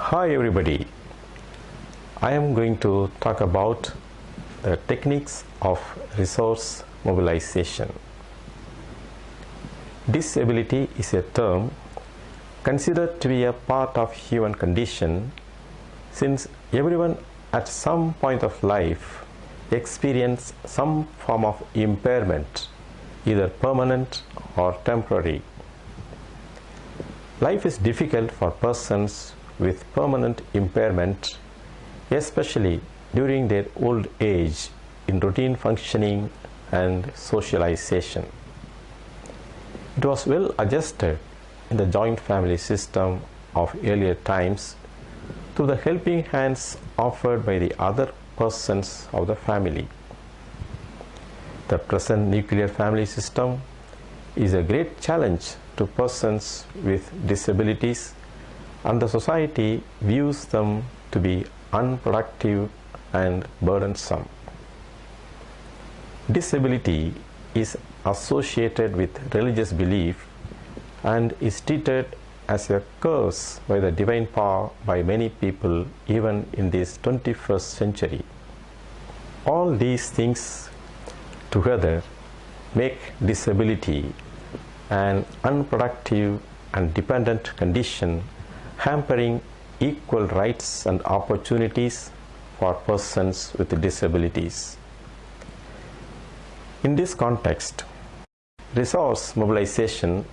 Hi everybody, I am going to talk about the techniques of resource mobilization. Disability is a term considered to be a part of human condition since everyone at some point of life experiences some form of impairment, either permanent or temporary. Life is difficult for persons with permanent impairment, especially during their old age in routine functioning and socialization. It was well adjusted in the joint family system of earlier times through the helping hands offered by the other persons of the family. The present nuclear family system is a great challenge to persons with disabilities, and the society views them to be unproductive and burdensome. Disability is associated with religious belief and is treated as a curse by the divine power by many people even in this 21st century. All these things together make disability an unproductive and dependent condition, hampering equal rights and opportunities for persons with disabilities. In this context, resource mobilization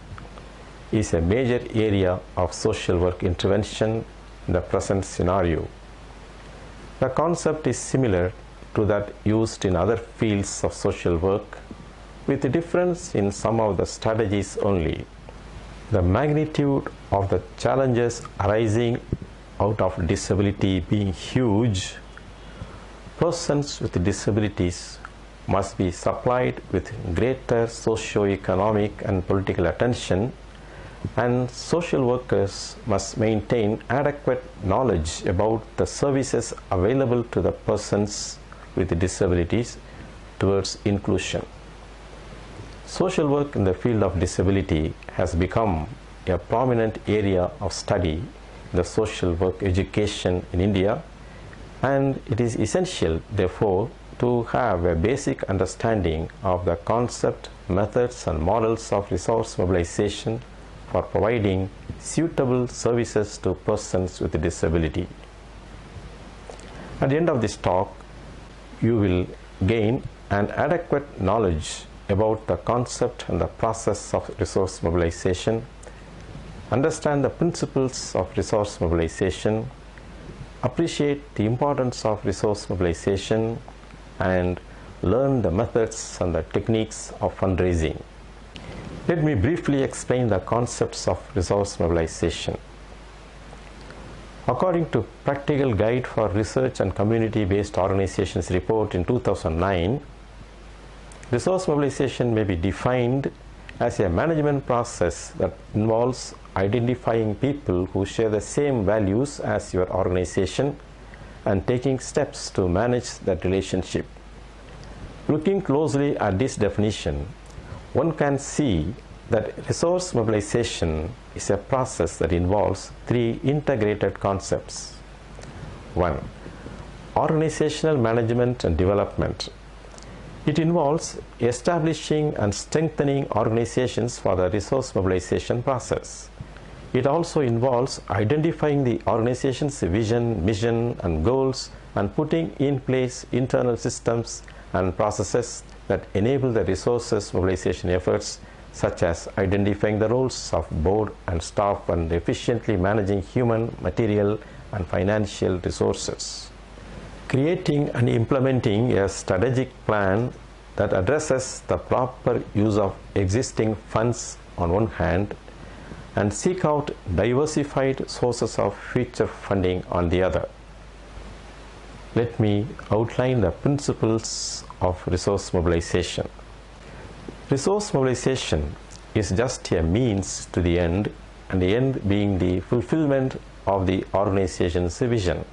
is a major area of social work intervention in the present scenario. The concept is similar to that used in other fields of social work, with a difference in some of the strategies only. The magnitude of the challenges arising out of disability being huge, persons with disabilities must be supplied with greater socio-economic and political attention, and social workers must maintain adequate knowledge about the services available to the persons with disabilities towards inclusion. Social work in the field of disability has become a prominent area of study in the social work education in India, and it is essential, therefore, to have a basic understanding of the concept, methods, and models of resource mobilization for providing suitable services to persons with disability. At the end of this talk, you will gain an adequate knowledge about the concept and the process of resource mobilization, understand the principles of resource mobilization, appreciate the importance of resource mobilization, and learn the methods and the techniques of fundraising. Let me briefly explain the concepts of resource mobilization. According to Practical Guide for Research and Community-Based Organizations report in 2009, resource mobilization may be defined as a management process that involves identifying people who share the same values as your organization and taking steps to manage that relationship. Looking closely at this definition, one can see that resource mobilization is a process that involves three integrated concepts. 1. Organizational management and development. It involves establishing and strengthening organizations for the resource mobilization process. It also involves identifying the organization's vision, mission, and goals, and putting in place internal systems and processes that enable the resources mobilization efforts, such as identifying the roles of board and staff and efficiently managing human, material, and financial resources. Creating and implementing a strategic plan that addresses the proper use of existing funds on one hand, and seek out diversified sources of future funding on the other. Let me outline the principles of resource mobilization. Resource mobilization is just a means to the end, and the end being the fulfillment of the organization's vision.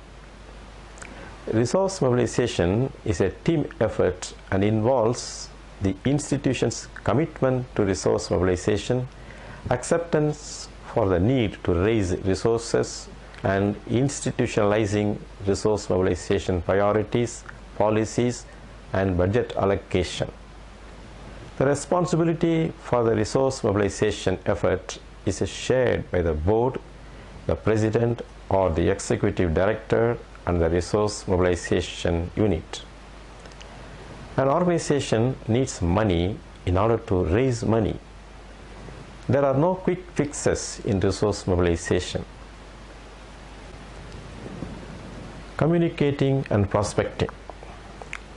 Resource mobilization is a team effort and involves the institution's commitment to resource mobilization, acceptance for the need to raise resources, and institutionalizing resource mobilization priorities, policies, and budget allocation. The responsibility for the resource mobilization effort is shared by the board, the president, or the executive director and the resource mobilization unit. An organization needs money in order to raise money. There are no quick fixes in resource mobilization. Communicating and prospecting.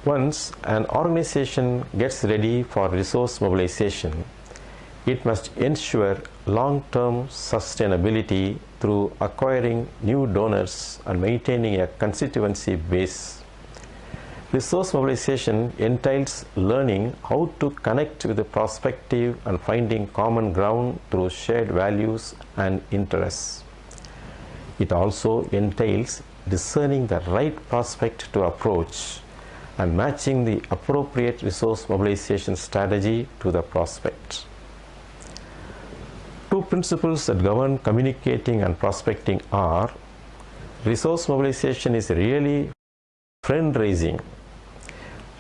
Once an organization gets ready for resource mobilization, it must ensure long-term sustainability through acquiring new donors and maintaining a constituency base. Resource mobilization entails learning how to connect with the prospective and finding common ground through shared values and interests. It also entails discerning the right prospect to approach and matching the appropriate resource mobilization strategy to the prospect. Two principles that govern communicating and prospecting are: resource mobilization is really friend-raising.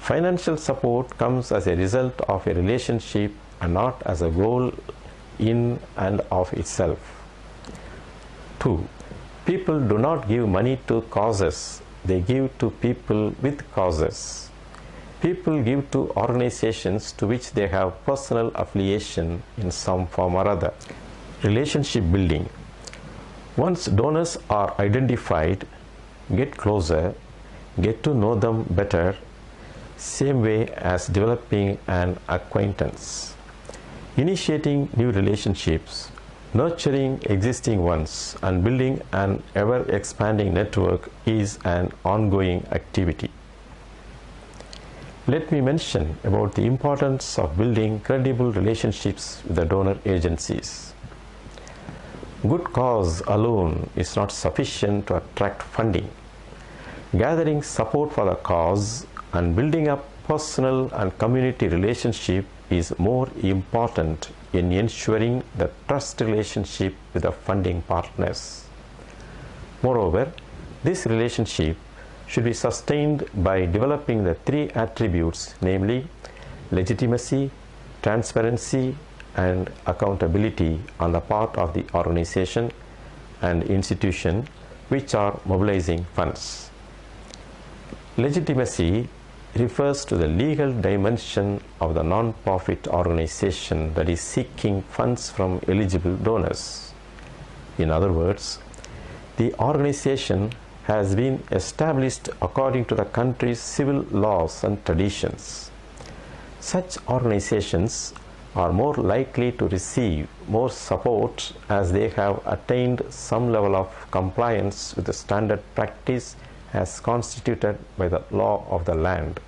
Financial support comes as a result of a relationship and not as a goal in and of itself. 2. People do not give money to causes, they give to people with causes. People give to organizations to which they have personal affiliation in some form or other. Relationship building. Once donors are identified, get closer, get to know them better, same way as developing an acquaintance. Initiating new relationships, nurturing existing ones, and building an ever-expanding network is an ongoing activity. Let me mention about the importance of building credible relationships with the donor agencies. Good cause alone is not sufficient to attract funding. Gathering support for the cause and building up personal and community relationship is more important in ensuring the trust relationship with the funding partners. Moreover, this relationship should be sustained by developing the three attributes, namely legitimacy, transparency, and accountability on the part of the organization and institution which are mobilizing funds. Legitimacy refers to the legal dimension of the non-profit organization that is seeking funds from eligible donors. In other words, the organization has been established according to the country's civil laws and traditions. Such organizations are more likely to receive more support as they have attained some level of compliance with the standard practice as constituted by the law of the land.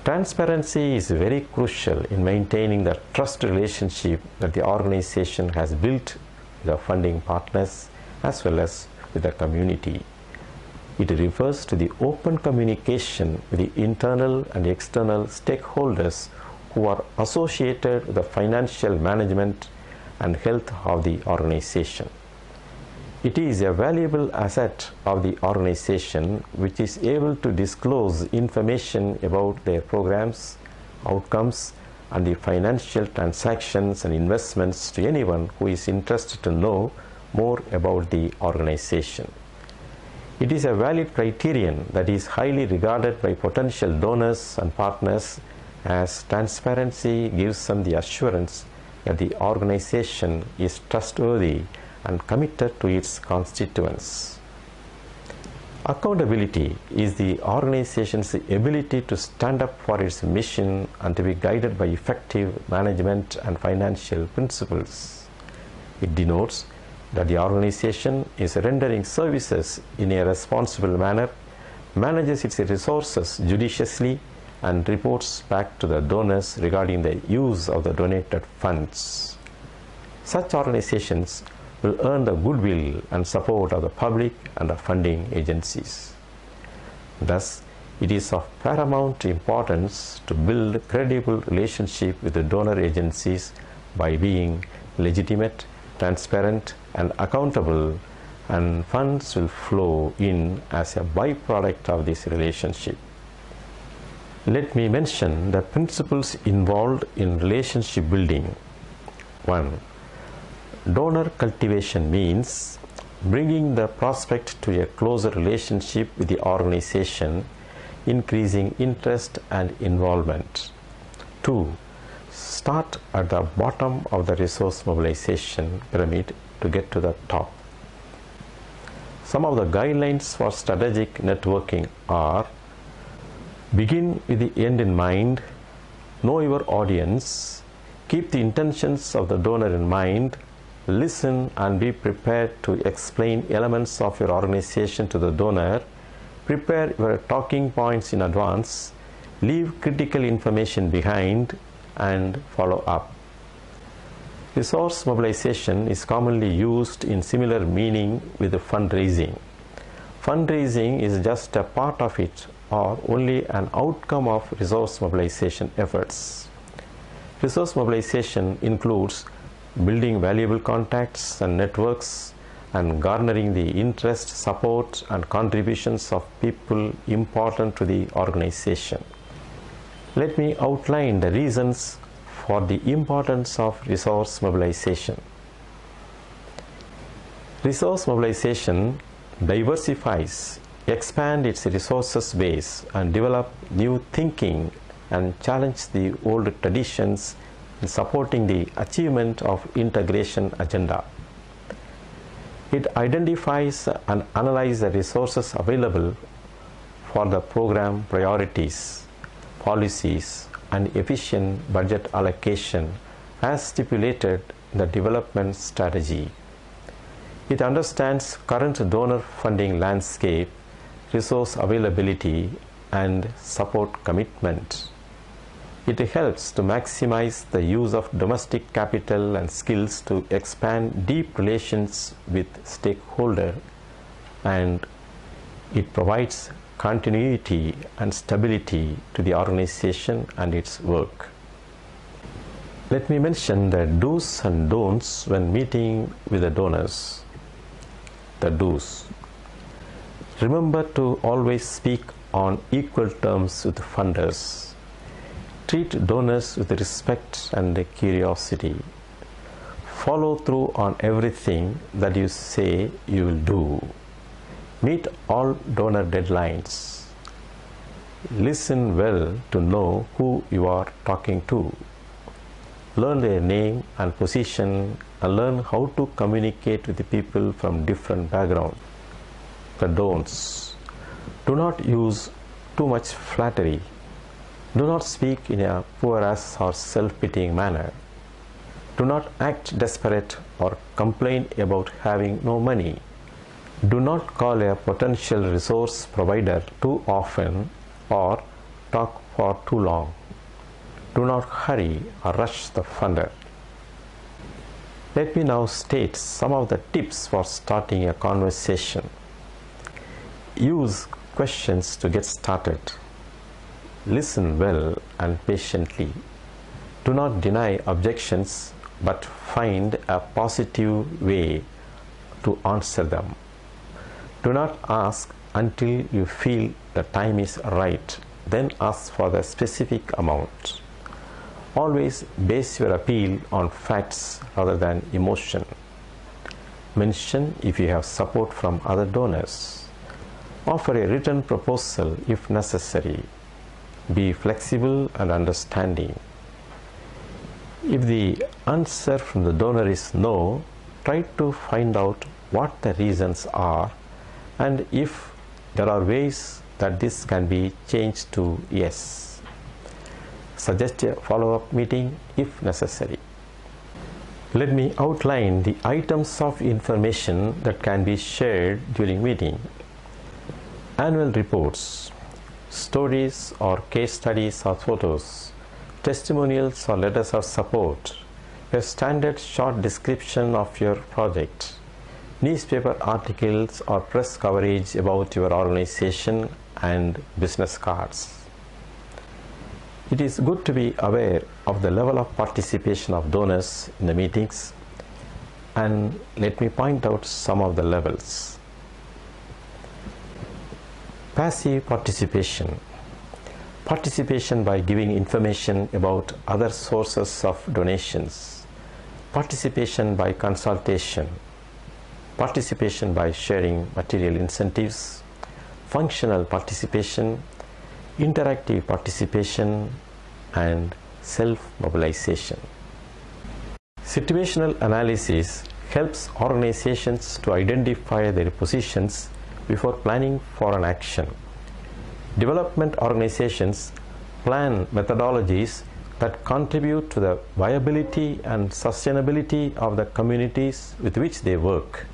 Transparency is very crucial in maintaining the trust relationship that the organization has built with the funding partners as well as with the community. It refers to the open communication with the internal and external stakeholders who are associated with the financial management and health of the organization. It is a valuable asset of the organization which is able to disclose information about their programs, outcomes, and the financial transactions and investments to anyone who is interested to know more about the organization. It is a valid criterion that is highly regarded by potential donors and partners, as transparency gives them the assurance that the organization is trustworthy and committed to its constituents. Accountability is the organization's ability to stand up for its mission and to be guided by effective management and financial principles. It denotes that the organization is rendering services in a responsible manner, manages its resources judiciously, and reports back to the donors regarding the use of the donated funds. Such organizations will earn the goodwill and support of the public and the funding agencies. Thus, it is of paramount importance to build a credible relationship with the donor agencies by being legitimate, transparent, and accountable, and funds will flow in as a byproduct of this relationship. Let me mention the principles involved in relationship building. 1. Donor cultivation means bringing the prospect to a closer relationship with the organization, increasing interest and involvement. 2. Start at the bottom of the resource mobilization pyramid to get to the top. Some of the guidelines for strategic networking are: begin with the end in mind, know your audience, keep the intentions of the donor in mind, listen and be prepared to explain elements of your organization to the donor, prepare your talking points in advance, leave critical information behind, and follow up. Resource mobilization is commonly used in similar meaning with fundraising. Fundraising is just a part of it or only an outcome of resource mobilization efforts. Resource mobilization includes building valuable contacts and networks and garnering the interest, support, and contributions of people important to the organization. Let me outline the reasons for the importance of resource mobilization. Resource mobilization diversifies, expand its resources base, and develop new thinking and challenge the old traditions in supporting the achievement of integration agenda. It identifies and analyzes the resources available for the program priorities, policies, and efficient budget allocation as stipulated in the development strategy. It understands current donor funding landscape, resource availability, and support commitment. It helps to maximize the use of domestic capital and skills to expand deep relations with stakeholders, and it provides continuity and stability to the organization and its work. Let me mention the do's and don'ts when meeting with the donors. The do's: remember to always speak on equal terms with funders. Treat donors with respect and curiosity. Follow through on everything that you say you will do. Meet all donor deadlines. Listen well to know who you are talking to. Learn their name and position and learn how to communicate with the people from different backgrounds. The don'ts: do not use too much flattery. Do not speak in a poor-ass or self-pitying manner. Do not act desperate or complain about having no money. Do not call a potential resource provider too often or talk for too long. Do not hurry or rush the funder. Let me now state some of the tips for starting a conversation. Use questions to get started. Listen well and patiently. Do not deny objections, but find a positive way to answer them. Do not ask until you feel the time is right, then ask for the specific amount. Always base your appeal on facts rather than emotion. Mention if you have support from other donors. Offer a written proposal if necessary. Be flexible and understanding. If the answer from the donor is no, try to find out what the reasons are and if there are ways that this can be changed to yes. Suggest a follow-up meeting if necessary. Let me outline the items of information that can be shared during meeting. Annual reports, stories or case studies or photos, testimonials or letters of support, a standard short description of your project, newspaper articles or press coverage about your organization, and business cards. It is good to be aware of the level of participation of donors in the meetings. and let me point out some of the levels. Passive participation. Participation by giving information about other sources of donations. Participation by consultation. Participation by sharing material incentives. Functional participation. Interactive participation, and self-mobilization. Situational analysis helps organizations to identify their positions before planning for an action. Development organizations plan methodologies that contribute to the viability and sustainability of the communities with which they work.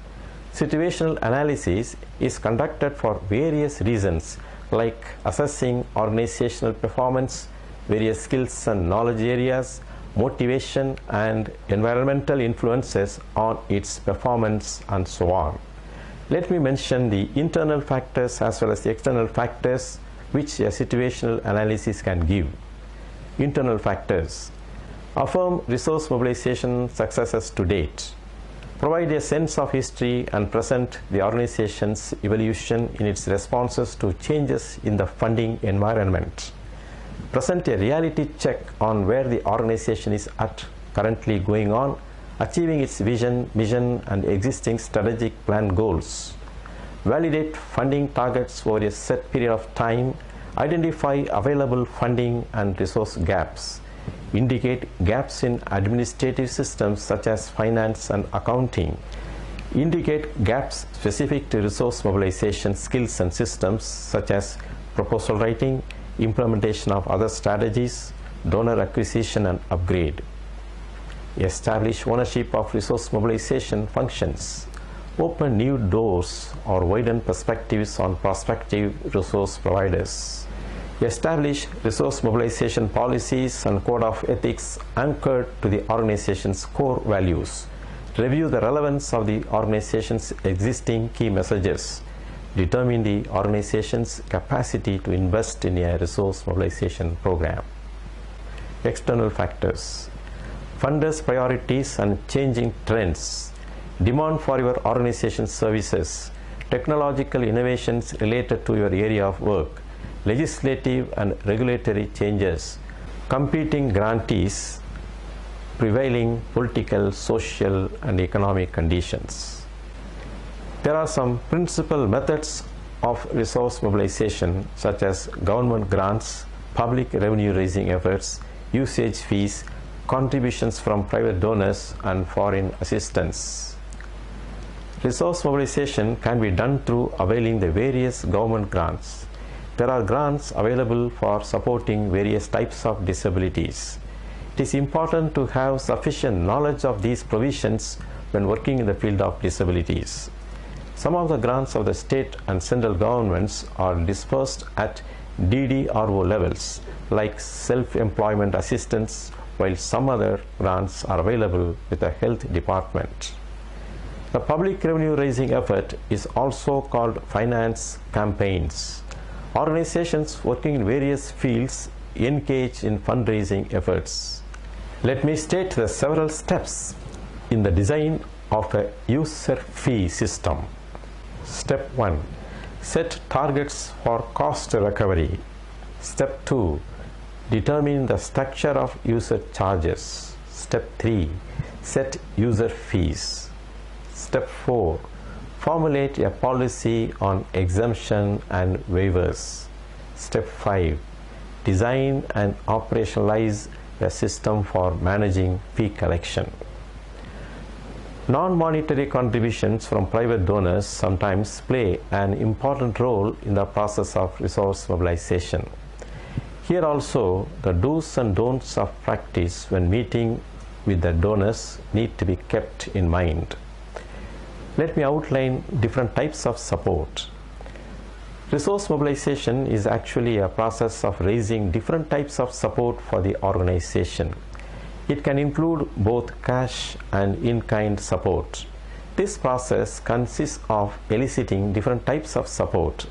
Situational analysis is conducted for various reasons, like assessing organizational performance, various skills and knowledge areas, motivation and environmental influences on its performance, and so on. Let me mention the internal factors as well as the external factors which a situational analysis can give. Internal factors: affirm resource mobilization successes to date, provide a sense of history and present the organization's evolution in its responses to changes in the funding environment. Present a reality check on where the organization is at currently going on, achieving its vision, mission, and existing strategic plan goals. Validate funding targets over a set period of time, identify available funding and resource gaps. Indicate gaps in administrative systems such as finance and accounting. Indicate gaps specific to resource mobilization skills and systems such as proposal writing, implementation of other strategies, donor acquisition and upgrade. Establish ownership of resource mobilization functions. Open new doors or widen perspectives on prospective resource providers. Establish resource mobilization policies and code of ethics anchored to the organization's core values. Review the relevance of the organization's existing key messages. Determine the organization's capacity to invest in a resource mobilization program. External factors: funders' priorities and changing trends, demand for your organization's services, technological innovations related to your area of work, legislative and regulatory changes, competing grantees, prevailing political, social, and economic conditions. There are some principal methods of resource mobilization such as government grants, public revenue raising efforts, usage fees, contributions from private donors, and foreign assistance. Resource mobilization can be done through availing the various government grants. There are grants available for supporting various types of disabilities. It is important to have sufficient knowledge of these provisions when working in the field of disabilities. Some of the grants of the state and central governments are dispersed at DDRO levels, like self-employment assistance, while some other grants are available with the health department. The public revenue raising effort is also called finance campaigns. Organizations working in various fields engage in fundraising efforts. Let me state the several steps in the design of a user fee system. Step 1. Set targets for cost recovery. Step 2. Determine the structure of user charges. Step 3. Set user fees. Step 4. Formulate a policy on exemption and waivers. Step 5. Design and operationalize a system for managing fee collection. Non-monetary contributions from private donors sometimes play an important role in the process of resource mobilization. Here also, the do's and don'ts of practice when meeting with the donors need to be kept in mind. Let me outline different types of support. Resource mobilization is actually a process of raising different types of support for the organization. It can include both cash and in-kind support. This process consists of eliciting different types of support.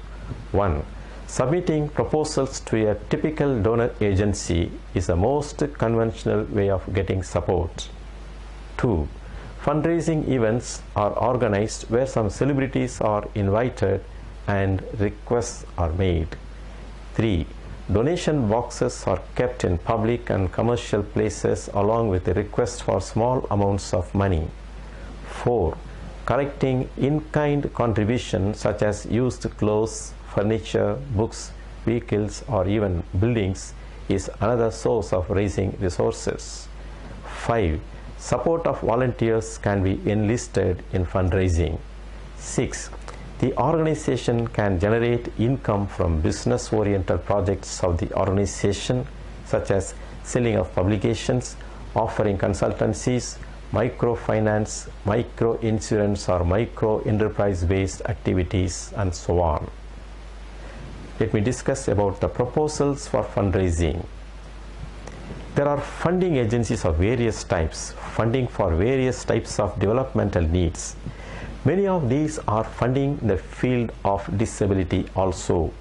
1. Submitting proposals to a typical donor agency is the most conventional way of getting support. 2. Fundraising events are organized where some celebrities are invited and requests are made. 3. Donation boxes are kept in public and commercial places along with the request for small amounts of money. 4. Collecting in-kind contributions such as used clothes, furniture, books, vehicles or even buildings is another source of raising resources. 5. Support of volunteers can be enlisted in fundraising. 6. The organization can generate income from business-oriented projects of the organization such as selling of publications, offering consultancies, microfinance, micro-insurance or micro-enterprise-based activities and so on. Let me discuss about the proposals for fundraising. There are funding agencies of various types, funding for various types of developmental needs. Many of these are funding in the field of disability also.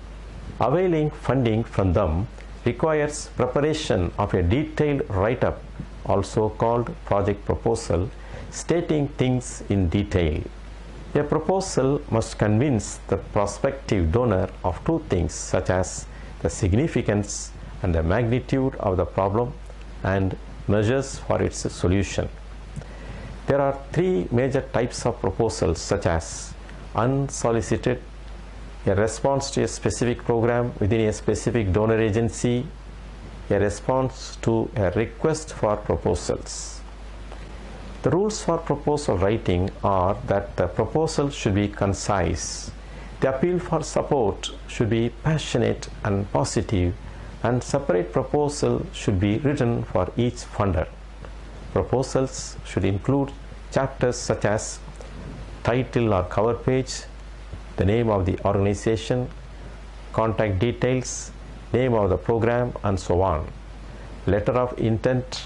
Availing funding from them requires preparation of a detailed write-up, also called project proposal, stating things in detail. A proposal must convince the prospective donor of two things such as the significance and the magnitude of the problem and measures for its solution. There are three major types of proposals such as unsolicited, a response to a specific program within a specific donor agency, a response to a request for proposals. The rules for proposal writing are that the proposal should be concise, the appeal for support should be passionate and positive, and separate proposal should be written for each funder. Proposals should include chapters such as title or cover page, the name of the organization, contact details, name of the program and so on, letter of intent,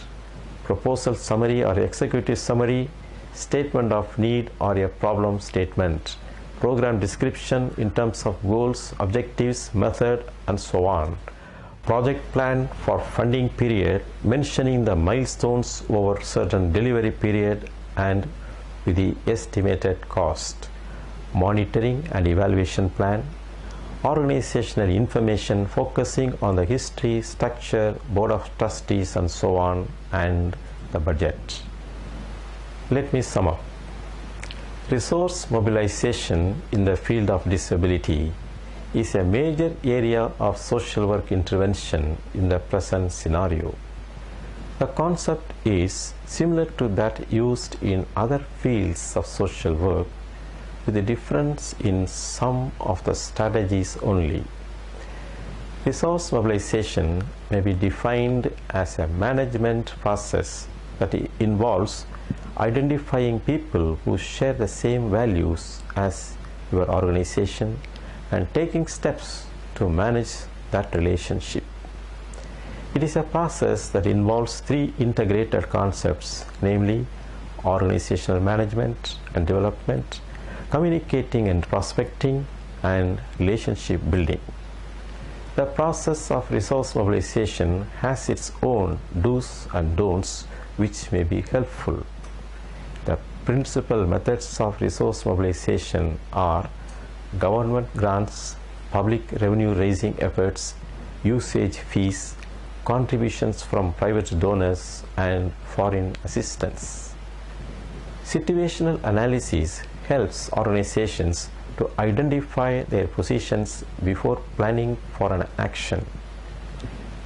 proposal summary or executive summary, statement of need or a problem statement, program description in terms of goals, objectives, method and so on, project plan for funding period mentioning the milestones over certain delivery period and with the estimated cost, monitoring and evaluation plan, organizational information focusing on the history, structure, board of trustees and so on, and the budget. Let me sum up. Resource mobilization in the field of disability is a major area of social work intervention in the present scenario. The concept is similar to that used in other fields of social work, with a difference in some of the strategies only. Resource mobilization may be defined as a management process that involves identifying people who share the same values as your organization and taking steps to manage that relationship. It is a process that involves three integrated concepts, namely organizational management and development, communicating and prospecting, and relationship building. The process of resource mobilization has its own do's and don'ts which may be helpful. The principal methods of resource mobilization are government grants, public revenue raising efforts, usage fees, contributions from private donors, and foreign assistance. Situational analysis helps organizations to identify their positions before planning for an action.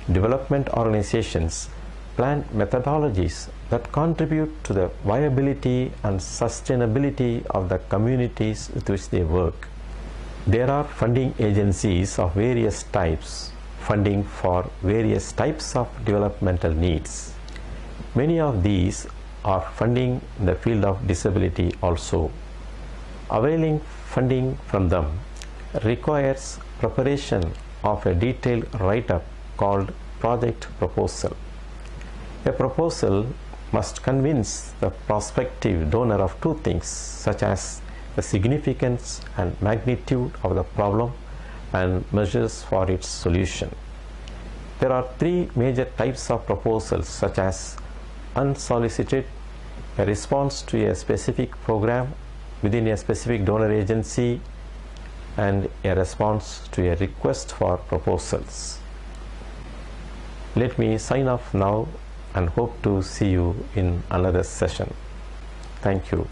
Development organizations plan methodologies that contribute to the viability and sustainability of the communities with which they work. There are funding agencies of various types, funding for various types of developmental needs. Many of these are funding in the field of disability also. Availing funding from them requires preparation of a detailed write-up called project proposal. A proposal must convince the prospective donor of two things such as the significance and magnitude of the problem and measures for its solution. There are three major types of proposals such as unsolicited, a response to a specific program within a specific donor agency, and a response to a request for proposals. Let me sign off now and hope to see you in another session. Thank you.